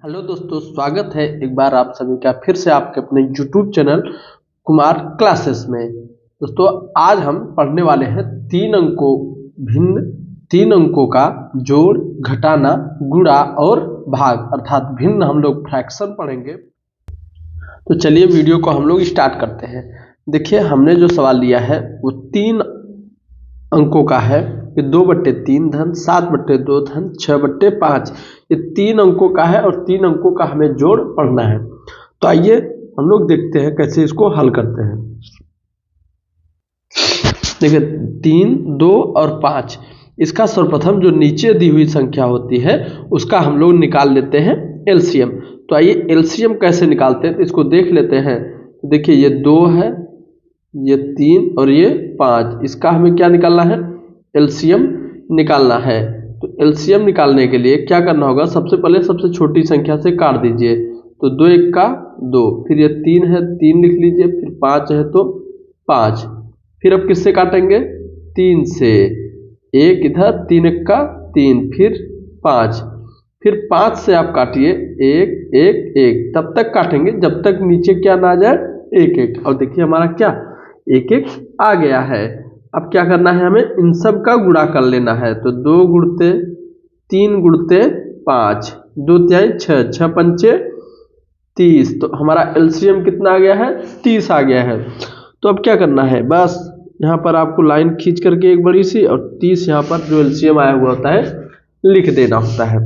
Hello दोस्तों, स्वागत है एक बार आप सभी का फिर से आपके अपने YouTube चैनल कुमार क्लासेस में। दोस्तों, आज हम पढ़ने वाले हैं तीन अंकों का जोड़, घटाना, गुणा और भाग अर्थात भिन्न हम लोग फ्रैक्शन पढ़ेंगे। तो चलिए वीडियो को हम लोग स्टार्ट करते हैं। देखिए, हमने जो सवाल लिया है वो 3 अंकों का है। ये 2/3 धन 7/2 धन 6/5 ये 3 अंकों का है और 3 अंकों का हमें जोड़ पढ़ना है। तो आइए हम लोग देखते हैं कैसे इसको हल करते हैं। देखिए 3, 2 और 5, इसका सर्वप्रथम जो नीचे दी हुई संख्या होती है उसका हम लोग निकाल लेते हैं एलसीएम। तो आइए एलसीएम कैसे निकालते हैं तो इसको देख लेते हैं। देखिए ये 2 है, ये 3 और ये 5, इसका हमें क्या निकालना है? एलसीएम निकालना है। तो एलसीएम निकालने के लिए क्या करना होगा? सबसे पहले सबसे छोटी संख्या से काट दीजिए। तो 2 1 का 2, फिर ये 3 है 3 लिख लीजिए, फिर 5 है तो 5, फिर अब किससे काटेंगे? 3 से। 1 इधर, 3 1 का 3, फिर 5, फिर 5 से आप काटिए 1 1 1, तब तक काटेंगे जब तक नीचे क्या ना आ जाए 1 1। और देखिए हमारा क्या 1 1 आ गया है। अब क्या करना है? हमें इन सब का गुणा कर लेना है। तो 2 गुणते 3 गुणते 5, 2 तिहाई 6, 6 पंचे 30। तो हमारा एलसीएम कितना आ गया है? 30 आ गया है। तो अब क्या करना है? बस यहाँ पर आपको लाइन खींच करके एक बड़ी सी और 30 यहाँ पर जो एलसीएम आया हुआ होता है लिख देना होता है।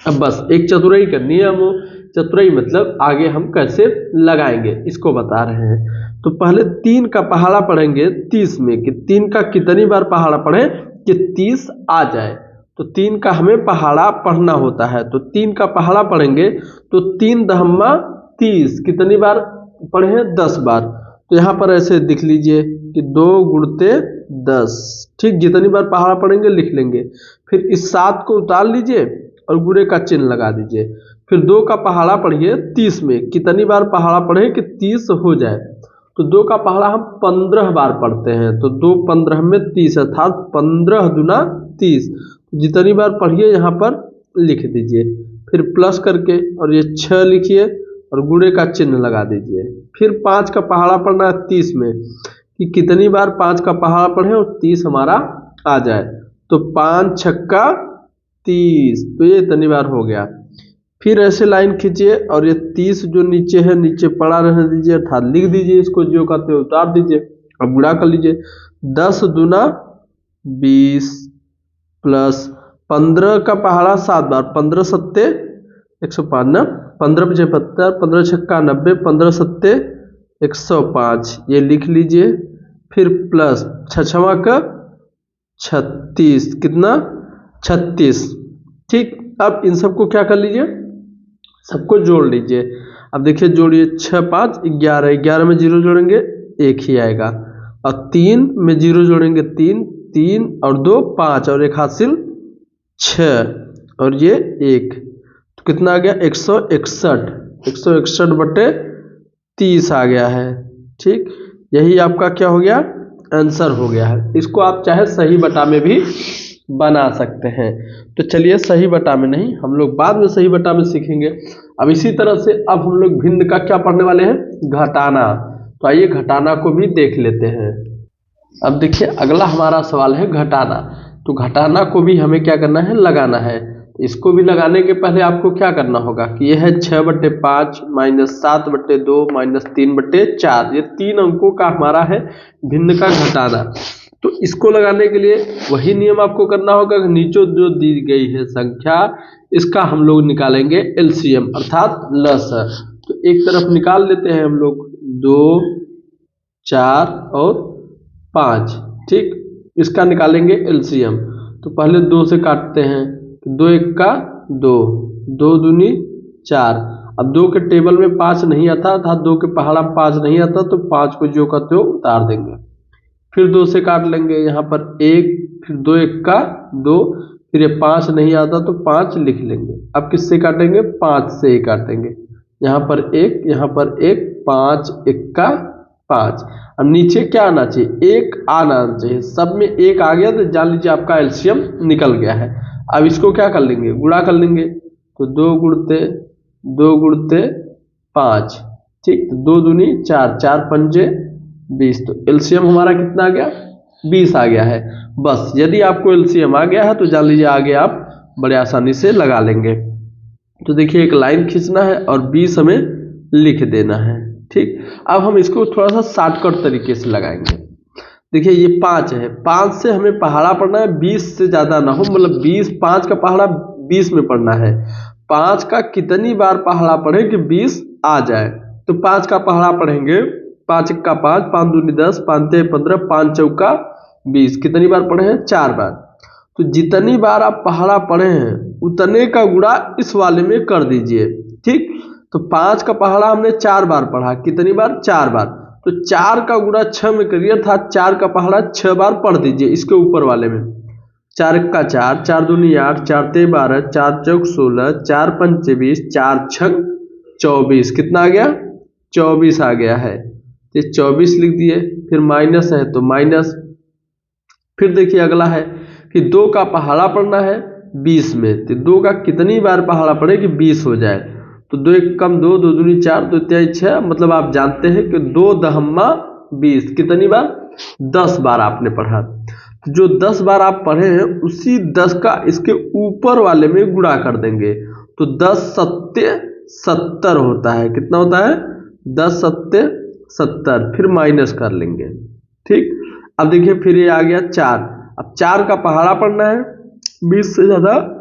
अब बस एक चतुराई करनी है। हम चतुराई मतलब आगे हम कैसे लगाएंगे इसको बता रहे हैं। तो पहले 3 का पहाड़ा पढ़ेंगे 30 में कि 3 का कितनी बार पहाड़ा पढ़े कि 30 आ जाए। तो 3 का हमें पहाड़ा पढ़ना होता है। तो 3 का पहाड़ा पढ़ेंगे तो 3 दहम्मा 30 कितनी बार पढ़े? 10 बार। तो यहाँ पर ऐसे लिख लीजिए कि 2 गुणते 10, ठीक, जितनी बार पहाड़ा पढ़ेंगे लिख लेंगे। फिर इस 7 को उतार लीजिए और गुणे का चिन्ह लगा दीजिए। फिर 2 का पहाड़ा पढ़िए 30 में, कितनी बार पहाड़ा पढ़े कि 30 हो जाए। तो 2 का पहाड़ा हम 15 बार पढ़ते हैं। तो 2 15 में 30 अर्थात 15 दूना 30, जितनी बार पढ़िए यहाँ पर लिख दीजिए। फिर प्लस करके और ये 6 लिखिए और गुणे का चिन्ह लगा दीजिए। फिर 5 का पहाड़ा पढ़ना है 30 में कि कितनी बार 5 का पहाड़ा पढ़े और 30 हमारा आ जाए। तो 5 छक्का 30, तो ये इतनी बार हो गया। फिर ऐसे लाइन खींचिए और ये 30 जो नीचे है नीचे पड़ा रहने दीजिए अर्थात लिख दीजिए इसको, जो कहते हो उतार दीजिए। अब गुणा कर लीजिए। 10 दूना 20 प्लस 15 का पहाड़ा 7 बार, 15 सत्ते 105 ना, 15 75, 15 छक्का 90, 15 सत्ते 105, ये लिख लीजिए। फिर प्लस 6 का 36, कितना? 36, ठीक। अब इन सबको क्या कर लीजिए? सबको जोड़ लीजिए। अब देखिए जोड़िए 6 5 11, 11 में 0 जोड़ेंगे 1 ही आएगा। और 3 में 0 जोड़ेंगे 3, 3 और 2 5 और 1 हासिल 6 और ये 1, तो कितना आ गया? 161, 161/30 आ गया है, ठीक। यही आपका क्या हो गया? आंसर हो गया है। इसको आप चाहे सही बटा में भी बना सकते हैं। तो चलिए सही बटा में नहीं, हम लोग बाद में सही बटा में सीखेंगे। अब इसी तरह से अब हम लोग भिन्न का क्या पढ़ने वाले हैं? घटाना। तो आइए घटाना को भी देख लेते हैं। अब देखिए अगला हमारा सवाल है घटाना। तो घटाना को भी हमें क्या करना है? लगाना है। इसको भी लगाने के पहले आपको क्या करना होगा कि यह है 6/5 माइनस 7/2 माइनस 3/4, ये 3 अंकों का हमारा है भिन्न का घटाना। तो इसको लगाने के लिए वही नियम आपको करना होगा कि नीचे जो दी गई है संख्या इसका हम लोग निकालेंगे एलसीएम अर्थात लसाअ। तो एक तरफ निकाल लेते हैं हम लोग 2 4 और 5, ठीक, इसका निकालेंगे एलसीएम। तो पहले 2 से काटते हैं, 2 1 का 2, 2 दूनी 4। अब 2 के टेबल में 5 नहीं आता था, 2 के पहाड़ा 5 नहीं आता, तो 5 को जो कहते हो उतार देंगे। फिर 2 से काट लेंगे यहाँ पर 1, फिर 2 1 का 2, फिर ये 5 नहीं आता तो 5 लिख लेंगे। अब किससे काटेंगे? 5 से ही काटेंगे। यहाँ पर 1, यहाँ पर 1, 5 1 का 5। अब नीचे क्या आना चाहिए? 1 आना चाहिए। सब में 1 आ गया तो जान लीजिए आपका एलसीएम निकल गया है। अब इसको क्या कर लेंगे? गुणा कर लेंगे। तो 2 गुणते 5, ठीक। तो 2 दूनी 4, 4 पंजे 20। तो एलसीएम हमारा कितना आ गया? 20 आ गया है। बस यदि आपको एलसीएम आ गया है तो जान लीजिए आगे आप बड़े आसानी से लगा लेंगे। तो देखिए एक लाइन खींचना है और 20 हमें लिख देना है, ठीक। अब हम इसको थोड़ा सा शॉर्टकट तरीके से लगाएंगे। देखिए ये 5 है, 5 से हमें पहाड़ा पढ़ना है, 20 से ज़्यादा ना हो, मतलब 20, 5 का पहाड़ा 20 में पढ़ना है। 5 का कितनी बार पहाड़ा पढ़े कि 20 आ जाए? तो 5 का पहाड़ा पढ़ेंगे, 5 का 5, 5 दूनी 10, 5 ते 15, 5 चौका 20। कितनी बार पढ़े हैं? 4 बार। तो जितनी बार आप पहाड़ा पढ़े हैं उतने का गुणा इस वाले में कर दीजिए, ठीक। तो 5 का पहाड़ा हमने 4 बार पढ़ा, कितनी बार? 4 बार। तो 4 का गुणा 6 में करिए, अर्थात 4 का पहाड़ा 6 बार पढ़ दीजिए इसके ऊपर वाले में। 4 का 4, 4 दूनी 8, 4 ते 12, 4 चौक 16, 4 पंचे 20, 4 छक 24। कितना आ गया? 24 आ गया है। तो 24 लिख दिए, फिर माइनस है तो माइनस। फिर देखिए अगला है कि 2 का पहाड़ा पढ़ना है 20 में। तो 2 का कितनी बार पहाड़ा पढ़े कि 20 हो जाए? तो 2 एक कम 2, 2 दूनी 4, 2 तिहाई 6, मतलब आप जानते हैं कि 2 दहम्मा 20। कितनी बार? 10 बार आपने पढ़ा। तो जो 10 बार आप पढ़े हैं उसी 10 का इसके ऊपर वाले में गुणा कर देंगे। तो 10 सत्ते 70 होता है। कितना होता है? 10 सत्ते 70। फिर माइनस कर लेंगे, ठीक। अब देखिए फिर ये आ गया 4। अब 4 का पहाड़ा पढ़ना है 20 से ज़्यादा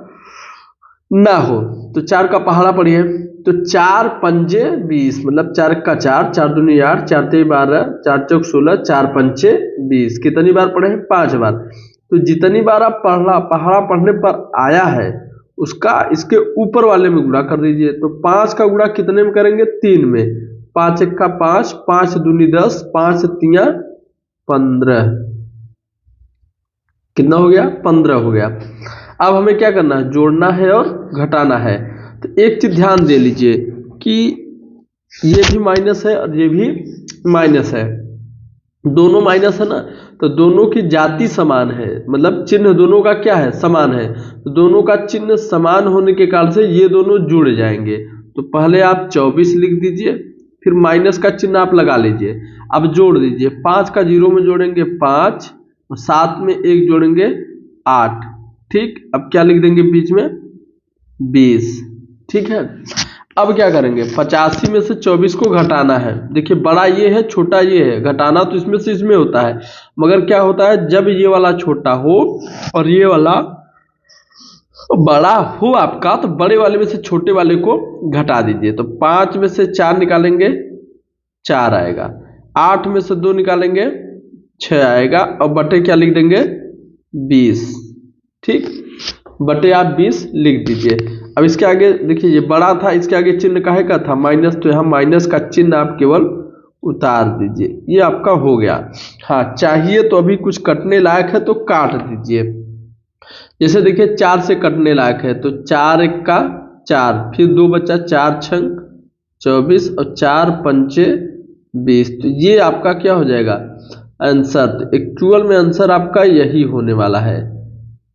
ना हो, तो 4 का पहाड़ा पढ़िए। तो 4 पंजे 20, मतलब 4 का 4, 4 दूनी 8, 4 ते 12, 4 चौक 16, 4 पंचे 20। कितनी बार पढ़े हैं? 5 बार। तो जितनी बार आप पहाड़ा पढ़ने पर आया है उसका इसके ऊपर वाले में गुणा कर दीजिए। तो 5 का गुणा कितने में करेंगे? 3 में। 5 एक का 5, 5 दूनी 10, 5 तिया 15। कितना हो गया? 15 हो गया। अब हमें क्या करना है? जोड़ना है और घटाना है। तो एक चीज ध्यान दे लीजिए कि ये भी माइनस है और ये भी माइनस है, दोनों माइनस है ना, तो दोनों की जाति समान है, मतलब चिन्ह दोनों का क्या है? समान है। तो दोनों का चिन्ह समान होने के कारण से ये दोनों जुड़ जाएंगे। तो पहले आप 24 लिख दीजिए, फिर माइनस का चिन्ह आप लगा लीजिए। अब जोड़ दीजिए, 5 का 0 में जोड़ेंगे 5, और 7 में 1 जोड़ेंगे 8, ठीक। अब क्या लिख देंगे बीच में? 20, ठीक है। अब क्या करेंगे? 85 में से 24 को घटाना है। देखिए बड़ा ये है, छोटा ये है, घटाना तो इसमें से इसमें होता है, मगर क्या होता है जब ये वाला छोटा हो और ये वाला बड़ा हो आपका, तो बड़े वाले में से छोटे वाले को घटा दीजिए। तो 5 में से 4 निकालेंगे 4 आएगा, 8 में से 2 निकालेंगे 6 आएगा, और बटे क्या लिख देंगे? 20, ठीक। बटे आप 20 लिख दीजिए। अब इसके आगे देखिए ये बड़ा था, इसके आगे चिन्ह काहे का था? माइनस, तो यहाँ माइनस का चिन्ह आप केवल उतार दीजिए, ये आपका हो गया। हाँ चाहिए तो अभी कुछ कटने लायक है तो काट दीजिए। जैसे देखिए 4 से कटने लायक है, तो 4 एक का 4, फिर 2 बचा, 4 छंग 24 और 4 पंचे 20। तो ये आपका क्या हो जाएगा? आंसर। तो एक्चुअल में आंसर आपका यही होने वाला है।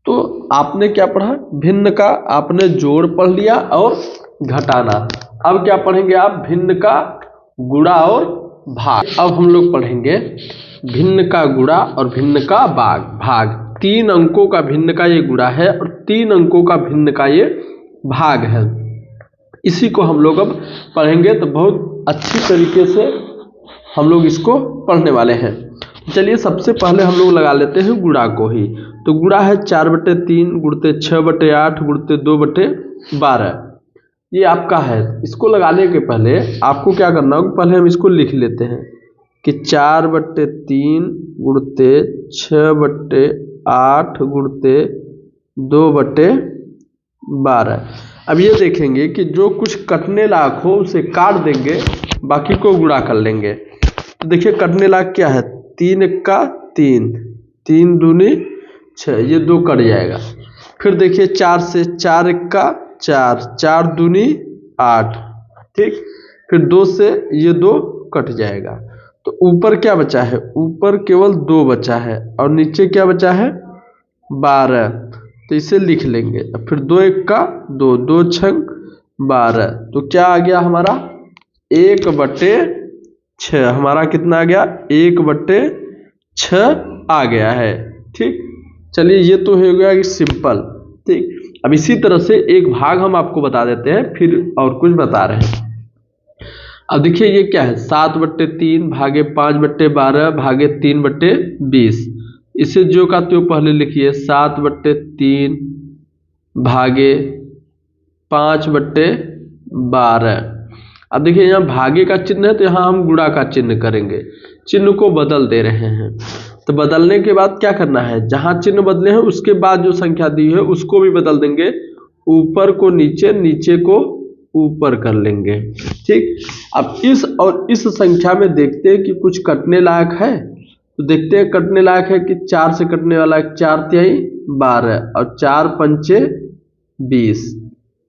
तो आपने क्या पढ़ा? भिन्न का आपने जोड़ पढ़ लिया और घटाना। अब क्या पढ़ेंगे आप? भिन्न का गुणा और भाग। अब हम लोग पढ़ेंगे भिन्न का गुणा और भिन्न का भाग। 3 अंकों का भिन्न का ये गुणा है और 3 अंकों का भिन्न का ये भाग है। इसी को हम लोग अब पढ़ेंगे, तो बहुत अच्छी तरीके से हम लोग इसको पढ़ने वाले हैं। चलिए सबसे पहले हम लोग लगा लेते हैं गुणा को ही। तो गुणा है 4/3 गुणते 6/8 गुणते 2/12, ये आपका है। इसको लगाने के पहले आपको क्या करना होगा? पहले हम इसको लिख लेते हैं कि 4/3 गुणते 6/8 गुणते 2/12। अब ये देखेंगे कि जो कुछ कटने लायक हो उसे काट देंगे, बाकी को गुणा कर लेंगे। तो देखिए कटने लायक क्या है? 3 एक का 3, 3 दूनी 6, ये 2 कट जाएगा। फिर देखिए 4 से 4 एक का 4, 4 दूनी 8, ठीक। फिर 2 से ये 2 कट जाएगा। तो ऊपर क्या बचा है? ऊपर केवल 2 बचा है और नीचे क्या बचा है? 12। तो इसे लिख लेंगे। फिर 2 एक का 2, 2 छंग 12। तो क्या आ गया हमारा 1/6। हमारा कितना आ गया 1/6 आ गया है। ठीक, चलिए ये तो हो गया कि सिंपल। ठीक, अब इसी तरह से एक भाग हम आपको बता देते हैं, फिर और कुछ बता रहे हैं। अब देखिए ये क्या है 7/3 भागे 5/12 भागे 3/20। इसे जो का त्यों पहले लिखिए 7/3 भागे 5/12। अब देखिए यहाँ भागे का चिन्ह है तो यहाँ हम गुणा का चिन्ह करेंगे, चिन्ह को बदल दे रहे हैं। तो बदलने के बाद क्या करना है, जहाँ चिन्ह बदले हैं उसके बाद जो संख्या दी है उसको भी बदल देंगे, ऊपर को नीचे, नीचे को ऊपर कर लेंगे। ठीक, अब इस और इस संख्या में देखते हैं कि कुछ कटने लायक है। तो देखते हैं कटने लायक है कि 4 से कटने वाला है, 4 तिहाई 12 और 4 पंचे 20,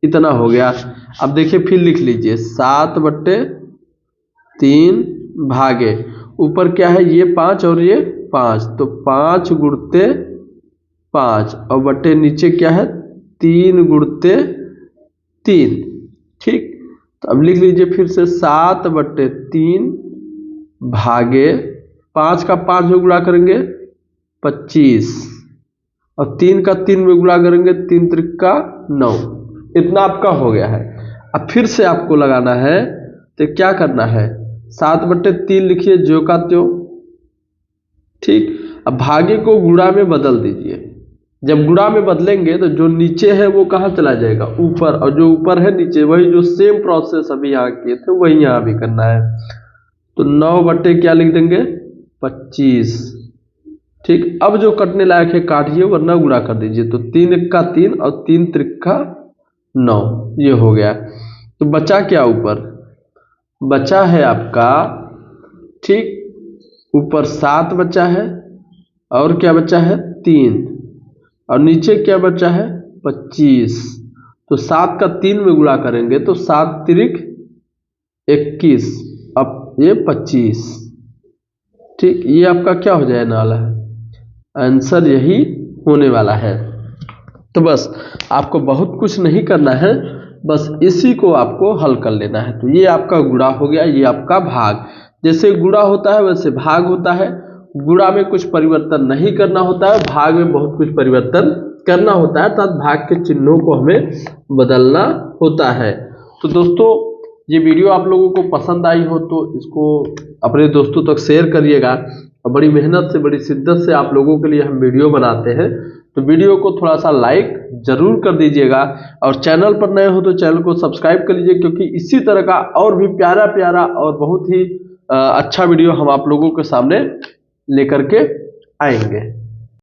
इतना हो गया। अब देखिए फिर लिख लीजिए 7/3 भागे ऊपर क्या है ये 5 और ये 5, तो 5 गुणते 5 और बटे नीचे क्या है 3 गुणते 3। ठीक, तो अब लिख लीजिए फिर से 7/3 भागे 5 का 5 में गुणा करेंगे 25 और 3 का 3 में गुणा करेंगे 3 त्रिका 9, इतना आपका हो गया है। अब फिर से आपको लगाना है तो क्या करना है 7/3 लिखिए जो का त्यों। ठीक, अब भागे को गुणा में बदल दीजिए। जब गुणा में बदलेंगे तो जो नीचे है वो कहाँ चला जाएगा ऊपर, और जो ऊपर है नीचे, वही जो सेम प्रोसेस अभी यहाँ किए थे वही यहाँ भी करना है। तो 9 क्या लिख देंगे 25। ठीक, अब जो कटने लायक है काटिए वरना गुणा कर दीजिए। तो 3 का 3 और 3 त्रिका 9, ये हो गया। तो बचा क्या ऊपर, बचा है आपका ठीक ऊपर 7 बचा है और क्या बचा है 3, और नीचे क्या बचा है 25। तो 7 का 3 में गुणा करेंगे तो 7 त्रिक 21, अब ये 25। ठीक, ये आपका क्या हो जाए वाला है, आंसर यही होने वाला है। तो बस आपको बहुत कुछ नहीं करना है, बस इसी को आपको हल कर लेना है। तो ये आपका गुणा हो गया, ये आपका भाग। जैसे गुणा होता है वैसे भाग होता है। गुणा में कुछ परिवर्तन नहीं करना होता है, भाग में बहुत कुछ परिवर्तन करना होता है, अर्थात भाग के चिन्हों को हमें बदलना होता है। तो दोस्तों ये वीडियो आप लोगों को पसंद आई हो तो इसको अपने दोस्तों तक शेयर करिएगा। और बड़ी मेहनत से, बड़ी शिद्दत से आप लोगों के लिए हम वीडियो बनाते हैं, तो वीडियो को थोड़ा सा लाइक जरूर कर दीजिएगा। और चैनल पर नए हो तो चैनल को सब्सक्राइब कर लीजिए, क्योंकि इसी तरह का और भी प्यारा प्यारा और बहुत ही अच्छा वीडियो हम आप लोगों के सामने लेकर के आएंगे।